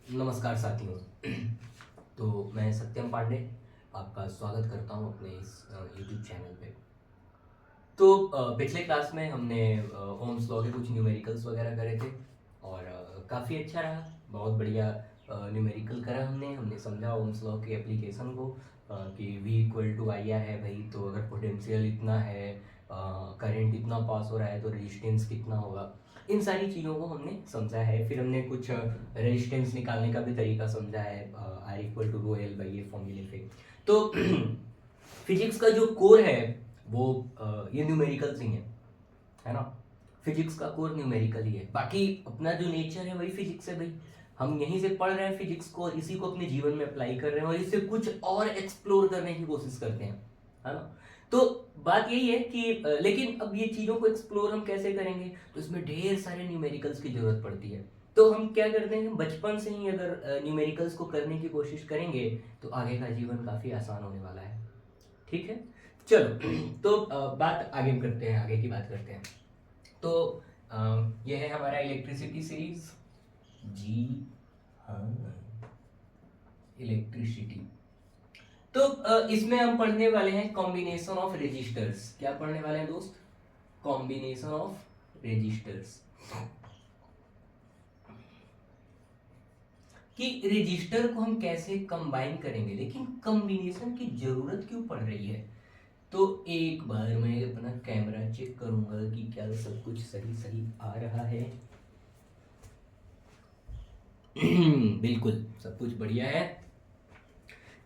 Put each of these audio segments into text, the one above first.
नमस्कार साथियों। तो मैं सत्यम पांडे आपका स्वागत करता हूं अपने इस यूट्यूब चैनल पे। तो पिछले क्लास में हमने ओम्स लॉ के कुछ न्यूमेरिकल्स वगैरह करे थे और काफ़ी अच्छा रहा। बहुत बढ़िया न्यूमेरिकल करा हमने समझा ओम्स लॉ के एप्लीकेशन को कि V equal to I R है भाई, तो अगर पोटेंशियल इतना है, करंट इतना पास हो रहा है तो रेजिस्टेंस कितना होगा। इन सारी चीज़ों को हमने समझा है। फिर हमने कुछ रेजिस्टेंस निकालने का भी तरीका समझा है, R equal to rho L by A फॉर्मूले पे। तो फिजिक्स का जो कोर है वो ये न्यूमेरिकल्स ही है ना। फिजिक्स का कोर न्यूमेरिकल ही है, बाकी अपना जो नेचर है वही फिजिक्स है भाई। हम यहीं से पढ़ रहे हैं फिजिक्स को और इसी को अपने जीवन में अप्लाई कर रहे हैं और इससे कुछ और एक्सप्लोर करने की कोशिश करते हैं, है ना। तो बात यही है कि लेकिन अब ये चीज़ों को एक्सप्लोर हम कैसे करेंगे, तो इसमें ढेर सारे न्यूमेरिकल्स की जरूरत पड़ती है। तो हम क्या करते हैं, बचपन से ही अगर न्यूमेरिकल्स को करने की कोशिश करेंगे तो आगे का जीवन काफ़ी आसान होने वाला है। ठीक है, चलो। तो बात आगे करते हैं, आगे की बात करते हैं। तो यह है हमारा इलेक्ट्रिसिटी सीरीज। जी हाँ, इलेक्ट्रिसिटी। तो इसमें हम पढ़ने वाले हैं कॉम्बिनेशन ऑफ रेजिस्टर्स। क्या पढ़ने वाले हैं दोस्त? Combination of resistors. कि रजिस्टर को हम कैसे कंबाइन करेंगे, लेकिन कॉम्बिनेशन की जरूरत क्यों पड़ रही है। तो एक बार मैं अपना कैमरा चेक करूंगा कि क्या सब कुछ सही सही आ रहा है। बिल्कुल सब कुछ बढ़िया है।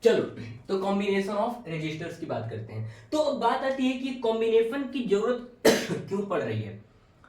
चलो, तो कॉम्बिनेशन ऑफ रजिस्टर्स की बात करते हैं। तो अब बात आती है कि कॉम्बिनेशन की जरूरत क्यों पड़ रही है।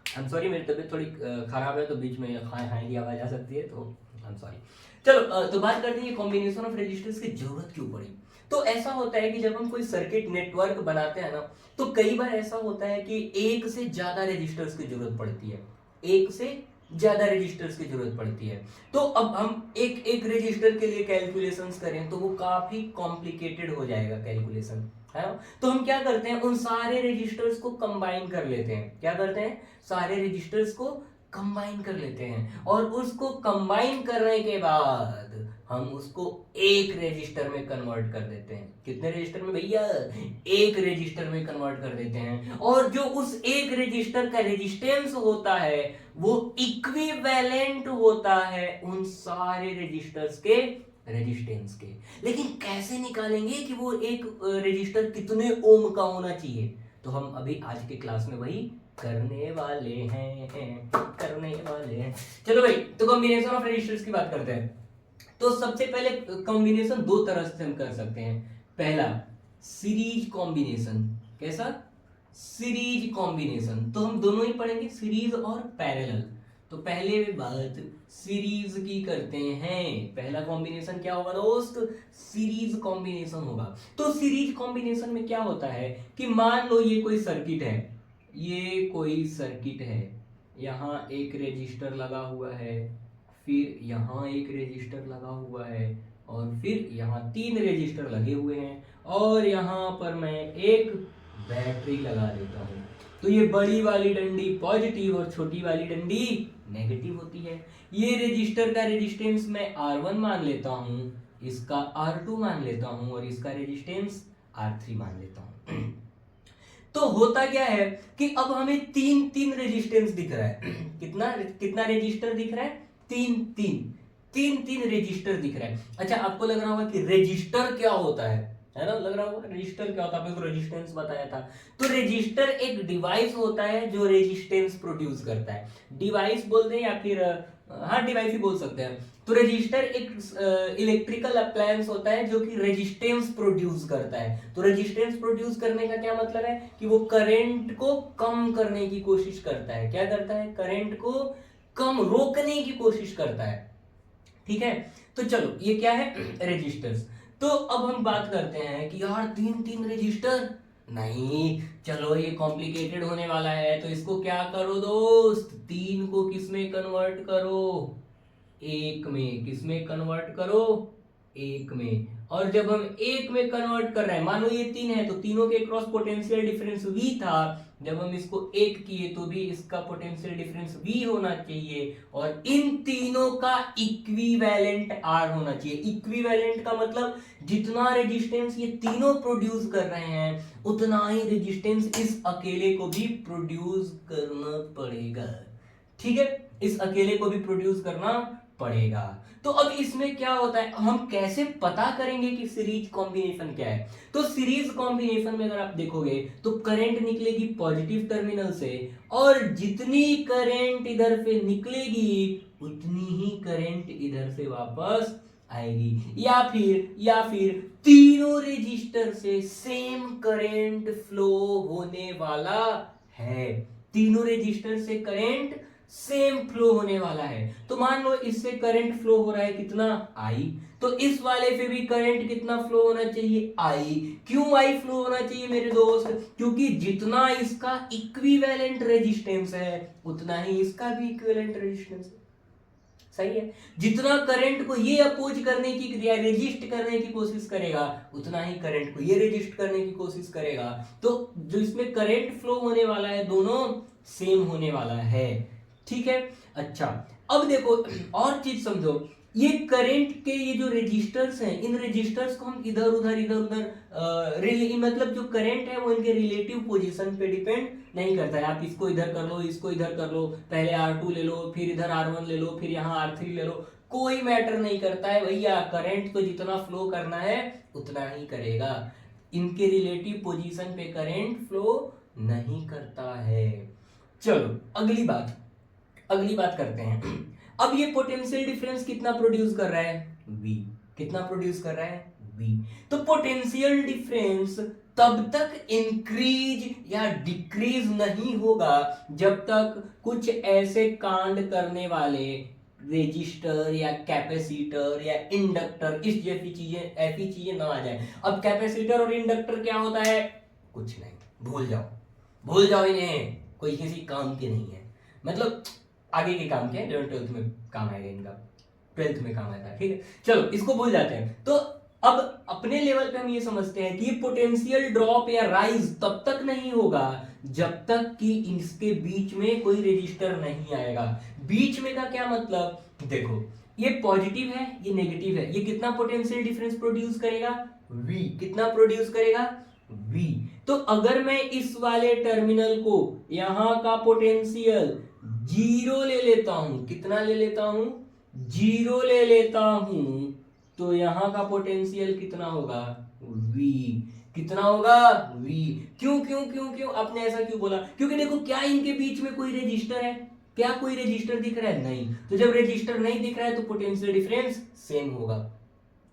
आई एम सॉरी, मेरी तबीयत थोड़ी खराब है तो बीच में हाय हाय की आवाज आ सकती है, तो आई एम सॉरी। चलो, तो बात करते हैं कॉम्बिनेशन ऑफ रजिस्टर्स की जरूरत क्यों पड़ी। तो ऐसा होता है कि जब हम कोई सर्किट नेटवर्क बनाते हैं ना, तो कई बार ऐसा होता है कि एक से ज्यादा रजिस्टर्स की जरूरत पड़ती है। एक से ज्यादा रजिस्टर्स की जरूरत पड़ती है। तो अब हम एक एक रजिस्टर के लिए कैलकुलेशंस करें तो वो काफी कॉम्प्लिकेटेड हो जाएगा कैलकुलेशन, है ना। तो हम क्या करते हैं, उन सारे रजिस्टर्स को कंबाइन कर लेते हैं। क्या करते हैं, सारे रजिस्टर्स को कंबाइन कर लेते हैं और उसको कंबाइन करने के बाद हम उसको एक रजिस्टर में कन्वर्ट कर देते हैं। कितने रजिस्टर में भैया? एक रजिस्टर में कन्वर्ट कर देते हैं। और जो उस एक रजिस्टर का रेजिस्टेंस होता है वो इक्विवेलेंट होता है उन सारे रजिस्टर्स के रेजिस्टेंस के। लेकिन कैसे निकालेंगे कि वो एक रजिस्टर कितने ओम का होना चाहिए, तो हम अभी आज के क्लास में वही करने वाले हैं। चलो भाई, तो कॉम्बिनेशन ऑफ रजिस्टर्स की बात करते हैं। तो सबसे पहले कॉम्बिनेशन दो तरह से हम कर सकते हैं। पहला, सीरीज कॉम्बिनेशन। कैसा? Series combination. तो हम दोनों ही पढ़ेंगे, सीरीज और पैरेलल। तो पहले बात सीरीज की करते हैं। पहला कॉम्बिनेशन क्या होगा दोस्त? सीरीज कॉम्बिनेशन होगा। तो सीरीज कॉम्बिनेशन में क्या होता है कि मान लो ये कोई सर्किट है, ये कोई सर्किट है, यहाँ एक रेजिस्टर लगा हुआ है, फिर यहाँ एक रेजिस्टर लगा हुआ है और फिर यहाँ तीन रेजिस्टर लगे हुए हैं और यहाँ पर मैं एक बैटरी लगा देता हूँ। तो ये बड़ी वाली डंडी पॉजिटिव और छोटी वाली डंडी नेगेटिव होती है। ये रेजिस्टर का रेजिस्टेंस मैं R1 मान लेता हूँ, इसका R2 मान लेता हूँ और इसका रेजिस्टेंस R3 मान लेता हूँ। तो होता क्या है कि अब हमें तीन तीन रेजिस्टेंस दिख रहा है। कितना कितना रेजिस्टर दिख रहा है? तीन तीन तीन तीन रेजिस्टर दिख रहा है। अच्छा, आपको लग रहा होगा कि रेजिस्टर क्या होता है ना, लग रहा होगा रेजिस्टर क्या होता है, आपको रेजिस्टेंस बताया था। तो रेजिस्टर एक डिवाइस होता है जो रेजिस्टेंस प्रोड्यूस करता है। डिवाइस बोलते हैं या फिर हाँ, डिवाइस ही बोल सकते हैं। तो रेजिस्टर एक इलेक्ट्रिकल अप्लायंस होता है जो कि रेजिस्टेंस प्रोड्यूस करता है। तो रेजिस्टेंस प्रोड्यूस करने का क्या मतलब है कि वो करंट को कम करने की कोशिश करता है। क्या करता है? करंट को कम रोकने की कोशिश करता है। ठीक है, तो चलो ये क्या है? रेजिस्टर्स। तो अब हम बात करते हैं कि यार तीन तीन रेजिस्टर नहीं, चलो ये कॉम्प्लिकेटेड होने वाला है, तो इसको क्या करो दोस्त, तीन को किस में कन्वर्ट करो? एक में। किस में कन्वर्ट करो? एक में। और जब हम एक में कन्वर्ट कर रहे हैं, मान लो ये तीन है तो तीनों के क्रॉस पोटेंशियल डिफरेंस V था, जब हम इसको एक किए तो भी इसका पोटेंशियल डिफरेंस V होना चाहिए, और इन तीनों का इक्विवेलेंट R होना चाहिए। इक्विवेलेंट का मतलब जितना रेजिस्टेंस ये तीनों प्रोड्यूस कर रहे हैं उतना ही रेजिस्टेंस इस अकेले को भी प्रोड्यूस करना पड़ेगा। ठीक है, इस अकेले को भी प्रोड्यूस करना पड़ेगा। तो अब इसमें क्या होता है, हम कैसे पता करेंगे कि सीरीज कॉम्बिनेशन क्या है? तो सीरीज कॉम्बिनेशन में अगर आप देखोगे तो करंट निकलेगी पॉजिटिव टर्मिनल से, और जितनी करंट इधर से निकलेगी उतनी ही करंट इधर से वापस आएगी। या फिर तीनों रेजिस्टर से सेम करंट फ्लो होने वाला है। तीनों रेजिस्टर से करंट सेम फ्लो होने वाला है। तो मान लो इससे करंट फ्लो हो रहा है कितना, I, तो इस वाले पे भी करंट कितना फ्लो होना चाहिए, I। क्यों I फ्लो होना चाहिए मेरे दोस्त? क्योंकि जितना इसका इक्विवेलेंट रेजिस्टेंस है उतना ही इसका भी इक्विवेलेंट रेजिस्टेंस है। सही है, जितना करंट को ये अपोज करने की या रेजिस्ट करने की कोशिश करेगा उतना ही करंट को ये रेजिस्ट करने की कोशिश करेगा। तो जो इसमें करंट फ्लो होने वाला है दोनों सेम होने वाला है। ठीक है, अच्छा अब देखो और चीज समझो, ये करंट के ये जो रेजिस्टर्स हैं, इन रेजिस्टर्स को हम इधर उधर मतलब जो करंट है वो इनके रिलेटिव पोजीशन पे डिपेंड नहीं करता है। आप इसको इधर कर लो, इसको इधर कर लो, पहले R2 ले लो, फिर इधर R1 ले लो, फिर यहाँ R3 ले लो, कोई मैटर नहीं करता है भैया। करंट तो जितना फ्लो करना है उतना ही करेगा, इनके रिलेटिव पोजीशन पे करंट फ्लो नहीं करता है। चलो अगली बात करते हैं। अब ये पोटेंशियल डिफरेंस कितना प्रोड्यूस कर रहा है, V। कितना प्रोड्यूस कर रहा है, V। तो पोटेंशियल डिफरेंस तब तक इंक्रीज या डिक्रीज नहीं होगा जब तक कुछ ऐसे कांड करने वाले रेजिस्टर या कैपेसिटर या इंडक्टर इस जैसी चीजें ऐसी चीजें ना आ जाए। अब कैपेसिटर और इंडक्टर क्या होता है, कुछ नहीं, भूल जाओ इन्हें, कोई किसी काम के नहीं है, मतलब आगे के काम के, 11th 12th में काम आएगा इनका, 12th में काम आता है। ठीक है, चलो इसको भूल जाते हैं। तो अब अपने लेवल पे हम ये समझते हैं कि पोटेंशियल ड्रॉप या राइज तब तक नहीं होगा जब तक कि इसके बीच में कोई रेजिस्टर नहीं आएगा। बीच में का क्या मतलब, देखो ये पॉजिटिव है ये नेगेटिव है, ये कितना पोटेंशियल डिफरेंस प्रोड्यूस करेगा, V। कितना प्रोड्यूस करेगा, V। तो अगर मैं इस वाले टर्मिनल को यहां का पोटेंशियल 0 ले लेता हूं, कितना ले लेता हूं, 0 ले लेता हूं, तो यहां का पोटेंशियल कितना होगा, V। कितना होगा, V। क्यों क्यों क्यों क्यों आपने ऐसा क्यों बोला? क्योंकि देखो क्या इनके बीच में कोई रजिस्टर है, क्या कोई रजिस्टर दिख रहा है, नहीं। तो जब रजिस्टर नहीं दिख रहा है तो पोटेंशियल डिफरेंस सेम होगा,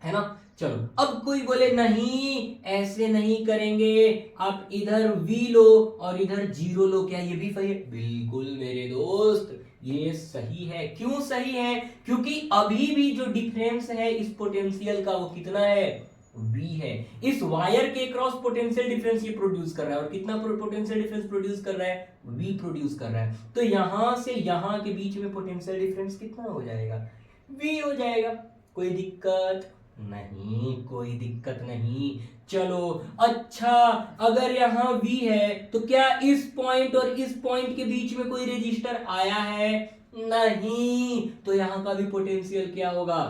है ना। चलो अब कोई बोले नहीं ऐसे नहीं करेंगे, आप इधर V लो और इधर 0 लो, क्या ये भी सही है? बिल्कुल मेरे दोस्त ये सही है। क्यों सही है? क्योंकि अभी भी जो डिफरेंस है इस पोटेंशियल का वो कितना है, V है। इस वायर के क्रॉस पोटेंशियल डिफरेंस ये प्रोड्यूस कर रहा है, और कितना पोटेंशियल डिफरेंस प्रोड्यूस कर रहा है, V प्रोड्यूस कर रहा है। तो यहां से यहां के बीच में पोटेंशियल डिफरेंस कितना हो जाएगा, V हो जाएगा। कोई दिक्कत नहीं, कोई दिक्कत नहीं। चलो अच्छा, अगर यहां V है तो क्या इस पॉइंट और इस पॉइंट के बीच में कोई रेजिस्टर आया है, नहीं। तो यहां का भी पोटेंशियल क्या होगा,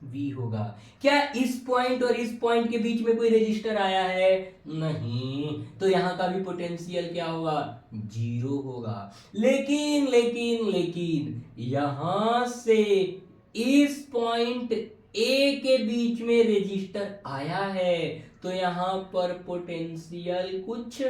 V होगा। क्या इस पॉइंट और इस पॉइंट के बीच में कोई रेजिस्टर आया है, नहीं। तो यहां का भी पोटेंशियल क्या होगा, 0 होगा। लेकिन लेकिन लेकिन यहां से इस पॉइंट A के बीच में रेजिस्टर आया है, तो यहां पर पोटेंशियल कुछ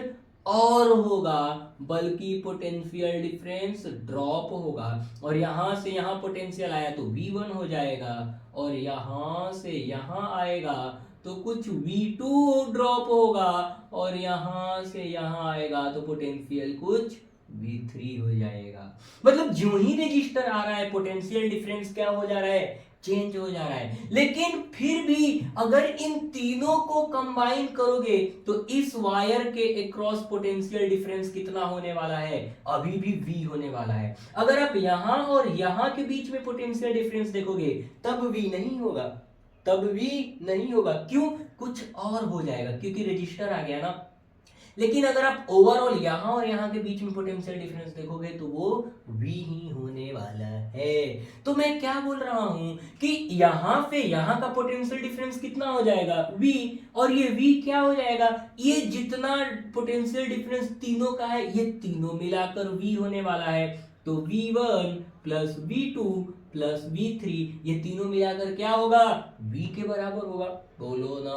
और होगा, बल्कि पोटेंशियल डिफरेंस ड्रॉप होगा। और यहां से यहां पोटेंशियल आया तो V1 हो जाएगा, और यहां से यहां आएगा तो कुछ V2 ड्रॉप होगा, और यहां से यहां आएगा तो पोटेंशियल कुछ V3 हो जाएगा। मतलब जो ही रेजिस्टर आ रहा है पोटेंशियल डिफरेंस क्या हो जा रहा है, चेंज हो जा रहा है। लेकिन फिर भी अगर इन तीनों को कंबाइन करोगे तो इस वायर के अक्रॉस पोटेंशियल डिफरेंस कितना होने वाला है, अभी भी V होने वाला है। अगर आप यहां और यहां के बीच में पोटेंशियल डिफरेंस देखोगे तब V नहीं होगा, तब V नहीं होगा। क्यों, कुछ और हो जाएगा, क्योंकि रजिस्टर आ गया ना। लेकिन अगर आप ओवरऑल यहाँ और यहाँ के बीच में पोटेंशियल डिफरेंस देखोगे तो वो V ही होने वाला है। तो मैं क्या बोल रहा हूं कि यहाँ पे यहाँ का पोटेंशियल डिफरेंस कितना हो जाएगा V, और ये V क्या हो जाएगा, ये जितना पोटेंशियल डिफरेंस तीनों का है ये तीनों मिलाकर V होने वाला है। तो V1 plus V2 plus V3 ये तीनों मिलाकर क्या होगा, V के बराबर होगा। बोलो ना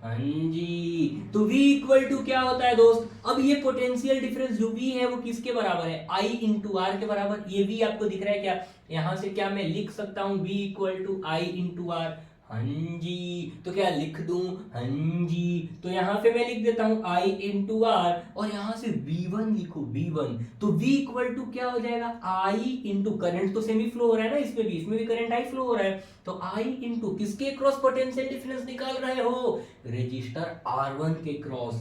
हाँ जी। तो V इक्वल टू क्या होता है दोस्त, अब ये पोटेंशियल डिफरेंस जो V है वो किसके बराबर है, I इंटू आर के बराबर। ये V आपको दिख रहा है क्या, यहां से क्या मैं लिख सकता हूं V equal to I into R. हाँ जी, तो क्या लिख दूं, हाँ जी, तो यहां पे मैं लिख देता हूं I इंटू आर और यहां से V1 लिखो V1। तो V इक्वल टू क्या हो जाएगा, I इंटू करंट तो सेमी फ्लो हो रहा है ना इसमें भी, इसमें भी करंट I फ्लो हो रहा है, तो I इंटू किसके क्रॉस पोटेंशियल डिफरेंस निकाल रहे हो, रेजिस्टर R1 के क्रॉस।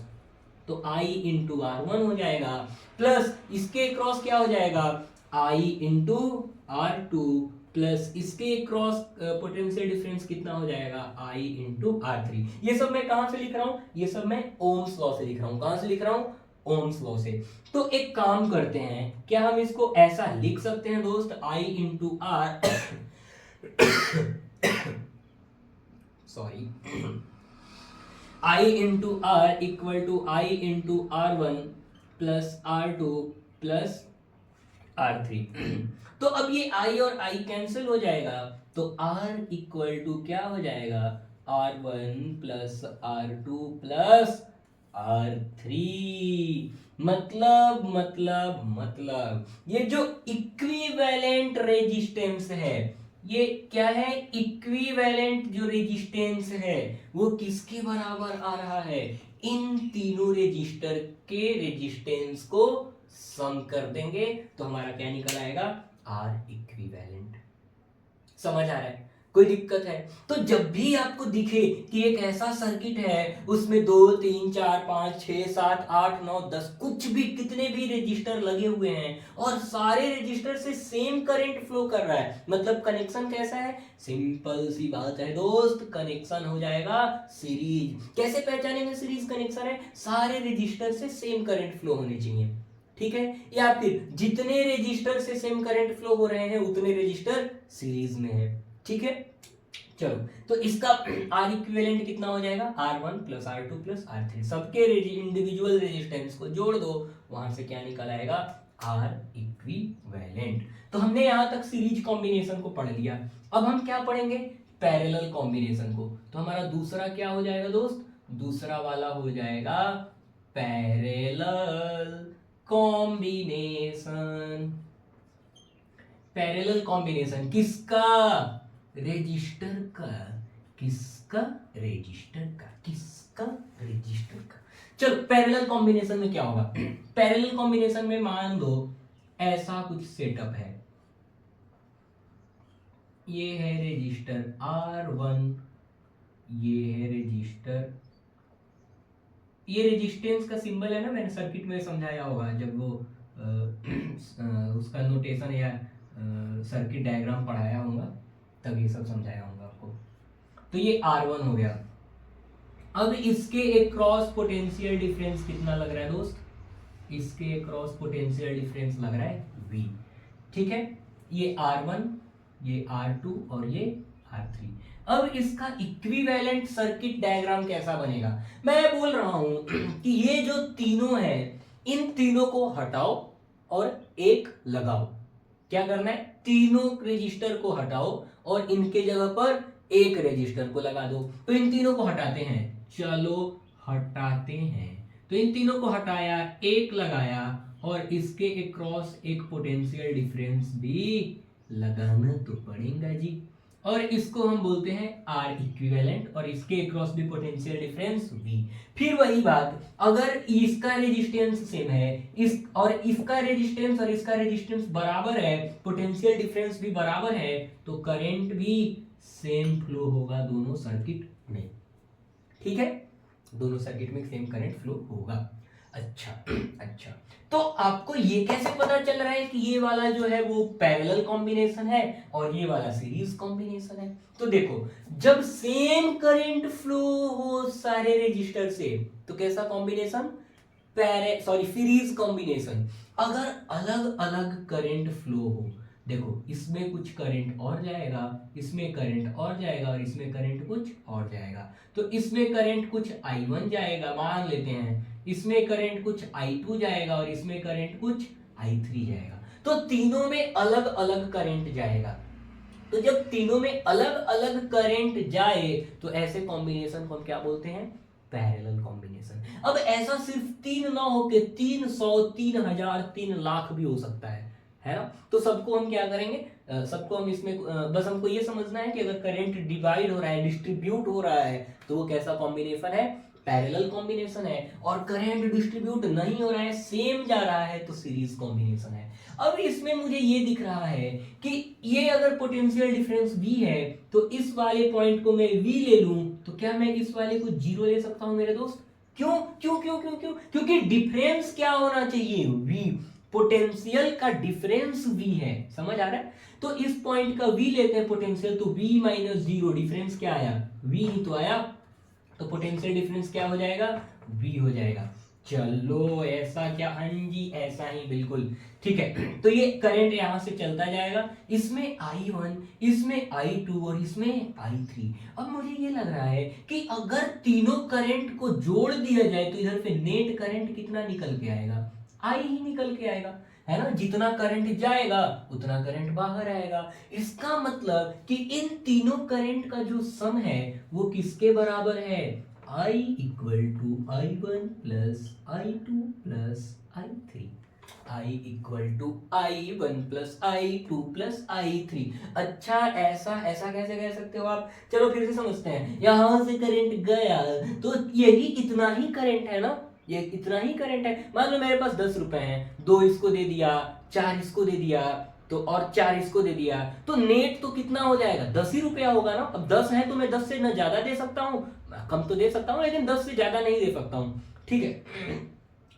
तो I इंटू R1 हो जाएगा प्लस इसके क्रॉस क्या हो जाएगा I इंटू R2 प्लस इसके क्रॉस पोटेंशियल डिफरेंस कितना हो जाएगा I इंटू R3। ये सब मैं कहां से लिख रहा हूं, ये सब मैं ओम्स लॉ से लिख रहा हूं। कहां से लिख रहा हूं, ओम्स लॉ से। तो एक काम करते हैं, क्या हम इसको ऐसा लिख सकते हैं दोस्त, I into R sorry I into R equal to I into R1 plus R2 plus R3। तो अब ये I और I कैंसिल हो जाएगा, तो R इक्वल टू क्या हो जाएगा, R1 plus R2 plus R3। मतलब ये जो इक्विवेलेंट रेजिस्टेंस है, ये क्या है, इक्विवेलेंट जो रेजिस्टेंस है वो किसके बराबर आ रहा है, इन तीनों रेजिस्टर के रेजिस्टेंस को सम कर देंगे तो हमारा क्या निकल आएगा, आर इक्विवेलेंट। समझ आ रहा है, कोई दिक्कत है? तो जब भी आपको दिखे कि एक ऐसा सर्किट है उसमें 2 3 4 5 6 7 8 9 10 कुछ भी कितने भी रेजिस्टर लगे हुए हैं और सारे रेजिस्टर से सेम करंट फ्लो कर रहा है, मतलब कनेक्शन कैसा है, सिंपल सी बात है दोस्त, कनेक्शन हो जाएगा सीरीज। कैसे पहचानेंगे सीरीज कनेक्शन है, सारे रेजिस्टर से सेम करंट फ्लो होने चाहिए, ठीक है, या फिर जितने रेजिस्टर से सेम करंट फ्लो हो रहे हैं उतने रेजिस्टर सीरीज में है, ठीक है। चलो, तो इसका आर इक्विवेलेंट कितना हो जाएगा, R1 plus R2 plus R3, सबके इंडिविजुअल रेजिस्टेंस को जोड़ दो, वहां से क्या निकल आएगा, आर इक्विवेलेंट। तो हमने यहां तक सीरीज कॉम्बिनेशन को पढ़ लिया, अब हम क्या पढ़ेंगे, पैरेलल कॉम्बिनेशन को। तो हमारा दूसरा क्या हो जाएगा दोस्त, दूसरा वाला हो जाएगा पैरेलल कॉम्बिनेशन। पैरेलल कॉम्बिनेशन किसका, रेजिस्टर का, किसका, रेजिस्टर का, किसका, रेजिस्टर का। चलो, पैरेलल कॉम्बिनेशन में क्या होगा, पैरेलल कॉम्बिनेशन में मान लो ऐसा कुछ सेटअप है, ये है रेजिस्टर R1, ये है रेजिस्टर, ये रेजिस्टेंस का सिंबल है ना, मैंने सर्किट में समझाया होगा जब वो उसका नोटेशन या सर्किट डायग्राम पढ़ाया होगा तब ये सब समझाया होगा आपको। तो ये R1 हो गया। अब इसके एक क्रॉस पोटेंशियल डिफरेंस कितना लग रहा है दोस्त, इसके एक क्रॉस पोटेंशियल डिफरेंस लग रहा है V, ठीक है, ये R1, ये R2 और ये R3। अब इसका इक्विवेलेंट सर्किट डायग्राम कैसा बनेगा, मैं बोल रहा हूं कि ये जो तीनों है इन तीनों को हटाओ और एक लगाओ। क्या करना है, तीनों रेजिस्टर को हटाओ और इनके जगह पर एक रेजिस्टर को लगा दो। तो इन तीनों को हटाते हैं, चलो हटाते हैं। तो इन तीनों को हटाया, एक लगाया और इसके अक्रॉस एक पोटेंशियल डिफरेंस भी लगाना तो पड़ेगा जी, और इसको हम बोलते हैं आर इक्विवेलेंट और इसके अक्रॉस भी पोटेंशियल डिफरेंस V। फिर वही बात, अगर इसका रेजिस्टेंस सेम है इस और इसका रेजिस्टेंस और इसका रेजिस्टेंस बराबर है, पोटेंशियल डिफरेंस भी बराबर है, तो करंट भी सेम फ्लो होगा दोनों सर्किट में, ठीक है, दोनों सर्किट में सेम करंट फ्लो होगा। अच्छा, तो आपको ये कैसे पता चल रहा है कि ये वाला जो है वो पैरेलल कॉम्बिनेशन है और ये वाला सीरीज कॉम्बिनेशन है? तो देखो, जब सेम करंट फ्लो हो सारे रेजिस्टर से तो कैसा कॉम्बिनेशन, सीरीज कॉम्बिनेशन, अगर अलग अलग करंट फ्लो हो, देखो इसमें कुछ करंट और जाएगा, इसमें करंट और जाएगा, और इसमें करंट कुछ और जाएगा, तो इसमें करंट कुछ I1 जाएगा मान लेते हैं, इसमें करंट कुछ I2 जाएगा, और इसमें करंट कुछ I3 जाएगा, तो तीनों में अलग अलग करंट जाएगा। तो जब तीनों में अलग अलग करंट जाए तो ऐसे कॉम्बिनेशन को हम क्या बोलते हैं, पैरेलल कॉम्बिनेशन। अब ऐसा सिर्फ तीन ना होके 300, 3000, 3 लाख भी हो सकता है ना। तो सबको हम क्या करेंगे, सबको हम इसमें बस हमको ये समझना है कि अगर करंट डिवाइड हो रहा है, डिस्ट्रीब्यूट हो रहा है, तो वो कैसा कॉम्बिनेशन है, पैरेलल कॉम्बिनेशन है। और करंट डिस्ट्रीब्यूट नहीं हो रहा है, सेम जा रहा है, तो सीरीज कॉम्बिनेशन है। अब इसमें मुझे ये दिख रहा है कि ये अगर पोटेंशियल डिफरेंस V है, तो इस वाले पॉइंट को मैं V ले लूं, तो क्या मैं इस वाले को 0 ले सकता हूं मेरे दोस्त? क्यों क्यों क्यों क्यों क्यों? क्योंकि डिफरेंस क्या होना चाहिए, V। पोटेंशियल का डिफरेंस V है, समझ आ रहा है? तो इस पॉइंट का V लेते हैं पोटेंशियल, तो V माइनस 0, डिफरेंस क्या आया, V ही तो आया, तो पोटेंशियल डिफरेंस क्या हो जाएगा, V हो जाएगा। चलो ऐसा क्या, हाँ जी ऐसा ही बिल्कुल ठीक है। तो ये करंट यहां से चलता जाएगा, इसमें I1, इसमें I2 और इसमें I3। अब मुझे ये लग रहा है कि अगर तीनों करंट को जोड़ दिया जाए तो इधर पे नेट करंट कितना निकल के आएगा, I ही निकल के आएगा, है ना। जितना करंट जाएगा उतना करंट बाहर आएगा। इसका मतलब कि इन तीनों करंट का जो सम है वो किसके बराबर है, I equal to I1 plus I2 plus I3। I equal to I1 plus I2 plus I3। अच्छा ऐसा ऐसा कैसे कह सकते हो आप, चलो फिर से समझते हैं। यहां से करंट गया तो यही इतना ही करंट है ना, ये इतना ही करंट है। मान लो मेरे पास 10 रुपए हैं, 2 इसको दे दिया, 4 इसको दे दिया, तो और 4 इसको दे दिया, तो नेट तो कितना हो जाएगा, 10 ही रुपया होगा ना। अब 10 है तो मैं 10 से ना ज्यादा दे सकता हूँ, कम तो दे सकता हूँ, लेकिन 10 से ज्यादा नहीं दे सकता हूँ, ठीक है।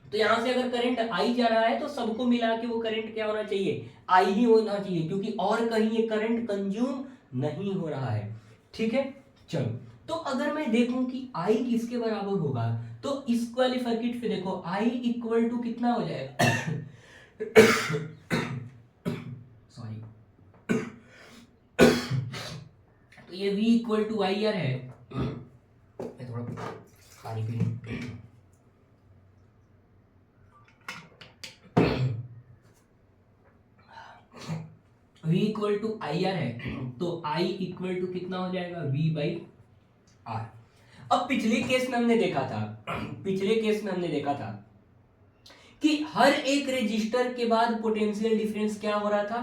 तो यहां से अगर करंट आई जा रहा है तो सबको मिला के वो करंट क्या होना चाहिए, आई ही होना चाहिए, क्योंकि और कहीं ये करंट कंज्यूम नहीं हो रहा है, ठीक है। चलो तो अगर मैं देखूं कि आई किसके बराबर होगा, तो इस वाले सर्किट पे देखो आई इक्वल टू कितना हो जाएगा सॉरी तो ये V equal to I R है। मैं थोड़ा पानी पी लूं। V equal to I R है, तो I इक्वल टू कितना हो जाएगा, V बाई आर। अब पिछले केस में हमने देखा था, पिछले केस में हमने देखा था कि हर एक रेजिस्टर के बाद पोटेंशियल डिफरेंस क्या हो रहा था,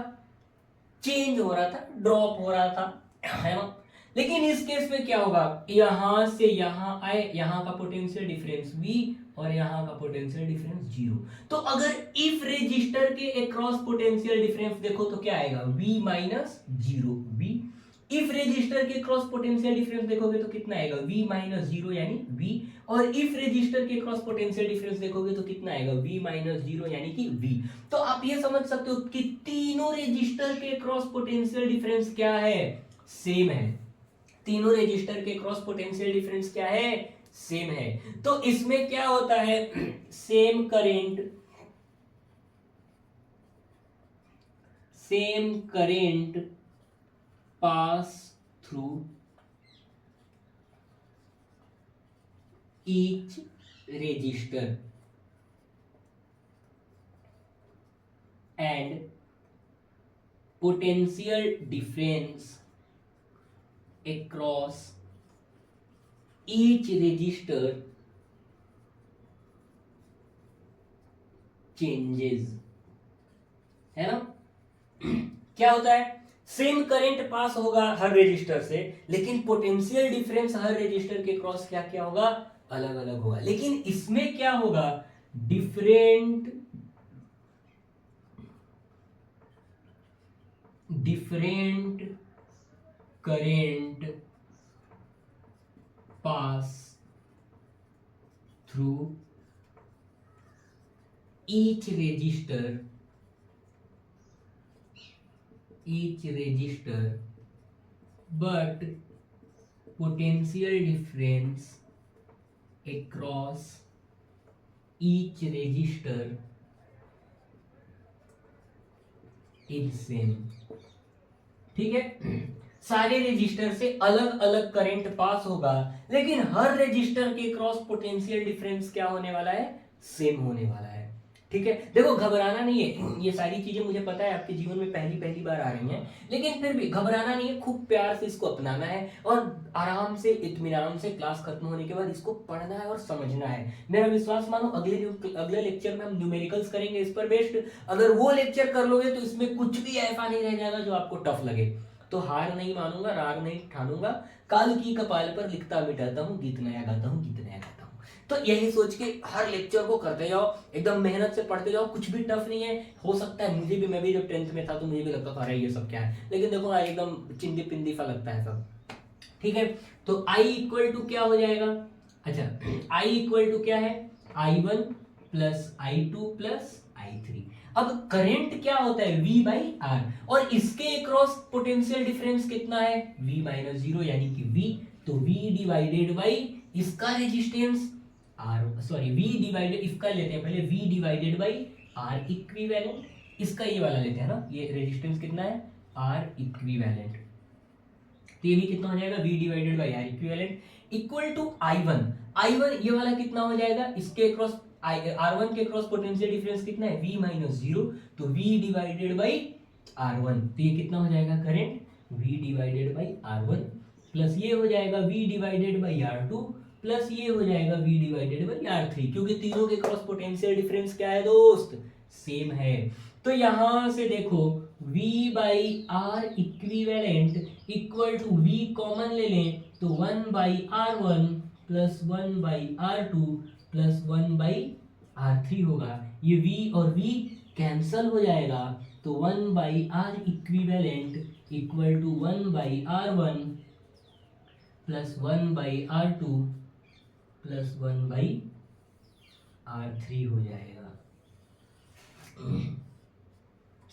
चेंज हो रहा था, ड्रॉप हो रहा था, है ना। लेकिन इस केस में क्या होगा, यहां से यहां आए, यहां का पोटेंशियल डिफरेंस V और यहां का पोटेंशियल डिफरेंस 0। तो अगर इफ रेजिस्टर के अक्रॉस पोटेंशियल डिफरेंस देखो तो क्या आएगा, V minus 0 V। If resistor के क्रॉस पोटेंशियल डिफरेंस देखोगे तो कितना आएगा, V माइनस 0 यानी V। और इफ रेजिस्टर के क्रॉस पोटेंशियल डिफरेंस देखोगे तो कितना आएगा, V माइनस 0 यानी कि V। तो आप ये समझ सकते हो कि तीनों रेजिस्टर के क्रॉस पोटेंशियल डिफरेंस क्या है, सेम है। तीनों रेजिस्टर के क्रॉस पोटेंशियल डिफरेंस क्या है, सेम है। तो इसमें क्या होता है, same current pass through each resistor and potential difference across each register changes, है ना। क्या होता है, सेम करंट पास होगा हर रजिस्टर से, लेकिन पोटेंशियल डिफरेंस हर रजिस्टर के क्रॉस क्या क्या होगा, अलग अलग होगा। लेकिन इसमें क्या होगा, different current pass through each register but potential difference across each resistor is same. ठीक है, सारे रजिस्टर से अलग अलग करंट पास होगा, लेकिन हर रजिस्टर के क्रॉस पोटेंशियल डिफरेंस क्या होने वाला है, सेम होने वाला है। ठीक है, देखो घबराना नहीं है, ये सारी चीजें मुझे पता है आपके जीवन में पहली पहली बार आ रही हैं, लेकिन फिर भी घबराना नहीं है, खूब प्यार से इसको अपनाना है और आराम से इत्मीनान से क्लास खत्म होने के बाद इसको पढ़ना है और समझना है। मेरा विश्वास मानो अगले लेक्चर में हम न्यूमेरिकल्स करेंगे इस पर बेस्ड। अगर वो लेक्चर कर लोगे तो इसमें कुछ भी ऐसा नहीं रह जाएगा जो आपको टफ लगे। तो हार नहीं मानूंगा, राग नहीं ठानूंगा, काल की कपाल पर लिखता मिटाता हूँ, गीत नया गाता हूँ, गीत नया गाता हूँ। तो यही सोच के हर लेक्चर को करते जाओ, एकदम मेहनत से पढ़ते जाओ, कुछ भी टफ नहीं है। हो सकता है मुझे भी, मैं भी जब 10th में था तो मुझे भी लगता था अरे ये सब क्या है, लेकिन देखो एकदम चिंदी पिंदी सा लगता है सब। ठीक है, तो I इक्वल टू क्या हो जाएगा, अच्छा I इक्वल टू क्या है, I1 plus I2 plus I3। अब करंट क्या होता है, V बाई R, और इसके क्रॉस पोटेंशियल डिफरेंस कितना है, V माइनस 0 यानी कि V, तो V डिवाइडेड बाई इसका resistance R, sorry V divided, इसका लेते हैं पहले, V divided by R equivalent, इसका ये वाला लेते हैं ना, ये रेजिस्टेंस कितना है R इक्विवेलेंट, तो ये भी कितना हो जाएगा, V divided by R equivalent equal to I1 ये वाला कितना हो जाएगा, इसके क्रॉस R1 के क्रॉस पोटेंशियल डिफरेंस कितना है, V माइनस 0, तो V डिवाइडेड बाई R1, तो ये कितना हो जाएगा current, V divided by R1 plus ये हो जाएगा V divided by R2 plus ये हो जाएगा V डिवाइडेड बाई R3, क्योंकि तीनों के क्रॉस पोटेंशियल डिफरेंस क्या है दोस्त, सेम है। तो यहां से देखो V by R equivalent equal to V common ले लें तो 1 by R1 plus 1 by R2 plus 1 by R3 होगा, ये V और V कैंसल हो जाएगा, तो 1 by R equivalent equal to 1 by R1 plus 1 by R2 plus 1 by R3 हो जाएगा।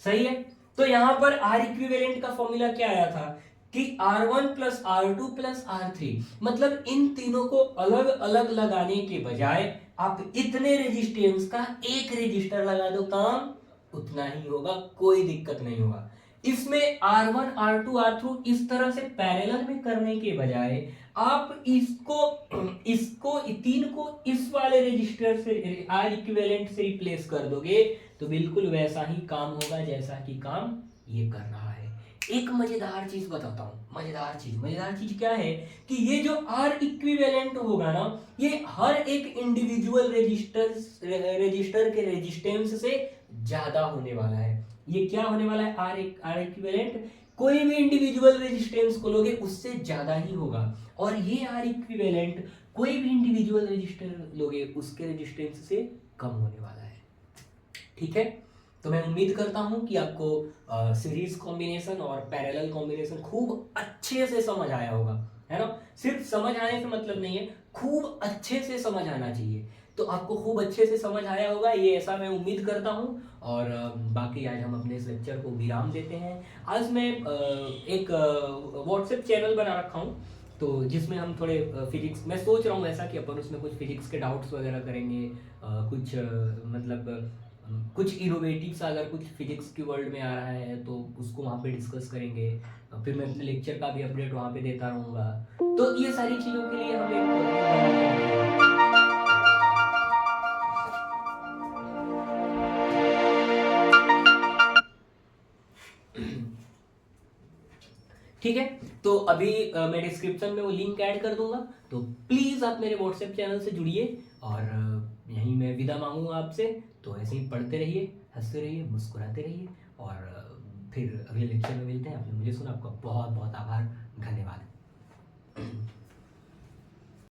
सही है, तो यहां पर R इक्विवेलेंट का फॉर्मूला क्या आया था कि R1 plus R2 plus R3, मतलब इन तीनों को अलग अलग लगाने के बजाय आप इतने रेजिस्टेंस का एक रेजिस्टर लगा दो, काम उतना ही होगा, कोई दिक्कत नहीं होगा। इसमें R1 R2 R3 इस तरह से पैरेलल में करने के बजाय आप इसको तीन को इस वाले रजिस्टर से R इक्विवेलेंट से रिप्लेस कर दोगे तो बिल्कुल वैसा ही काम होगा जैसा कि काम ये कर रहा है। एक मजेदार चीज बताता हूँ, मजेदार चीज क्या है कि ये जो R इक्विवेलेंट होगा ना, ये हर एक इंडिविजुअल रजिस्टर के रेजिस्टेंस से ज्यादा होने वाला है। ये क्या होने वाला है, R इक्विवेलेंट कोई भी इंडिविजुअल रेजिस्टेंस को लोगे उससे ज्यादा ही होगा, और ये R इक्विवेलेंट कोई भी इंडिविजुअल रजिस्टर लोगे उसके रेजिस्टेंस से कम होने वाला है। ठीक है, तो मैं उम्मीद करता हूं कि आपको सीरीज कॉम्बिनेशन और पैरेलल कॉम्बिनेशन खूब अच्छे से समझ आया होगा, है ना। सिर्फ समझ आने से मतलब नहीं है, खूब अच्छे से समझ आना चाहिए। तो आपको खूब अच्छे से समझ आया होगा, ये ऐसा मैं उम्मीद करता हूं। और बाकी आज हम अपने इस लेक्चर को विराम देते हैं। आज मैं एक व्हाट्सएप चैनल बना रखा हूं, तो जिसमें हम थोड़े फिजिक्स, मैं सोच रहा हूँ ऐसा कि अपन उसमें कुछ फिजिक्स के डाउट्स वगैरह करेंगे, कुछ मतलब कुछ इनोवेटिव सा अगर कुछ फिजिक्स की वर्ल्ड में आ रहा है तो उसको वहाँ पे डिस्कस करेंगे। फिर मैं अपने लेक्चर का भी अपडेट वहाँ पे देता रहूँगा। तो ये सारी चीज़ों के लिए हम एक ठीक है, तो अभी मैं डिस्क्रिप्शन में वो लिंक ऐड कर दूंगा, तो प्लीज़ आप मेरे व्हाट्सएप चैनल से जुड़िए और यहीं मैं विदा मांगूंगा आपसे। तो ऐसे ही पढ़ते रहिए, हंसते रहिए, मुस्कुराते रहिए, और फिर अगले लेक्चर में मिलते हैं। आपने मुझे सुना, आपका बहुत बहुत आभार, धन्यवाद।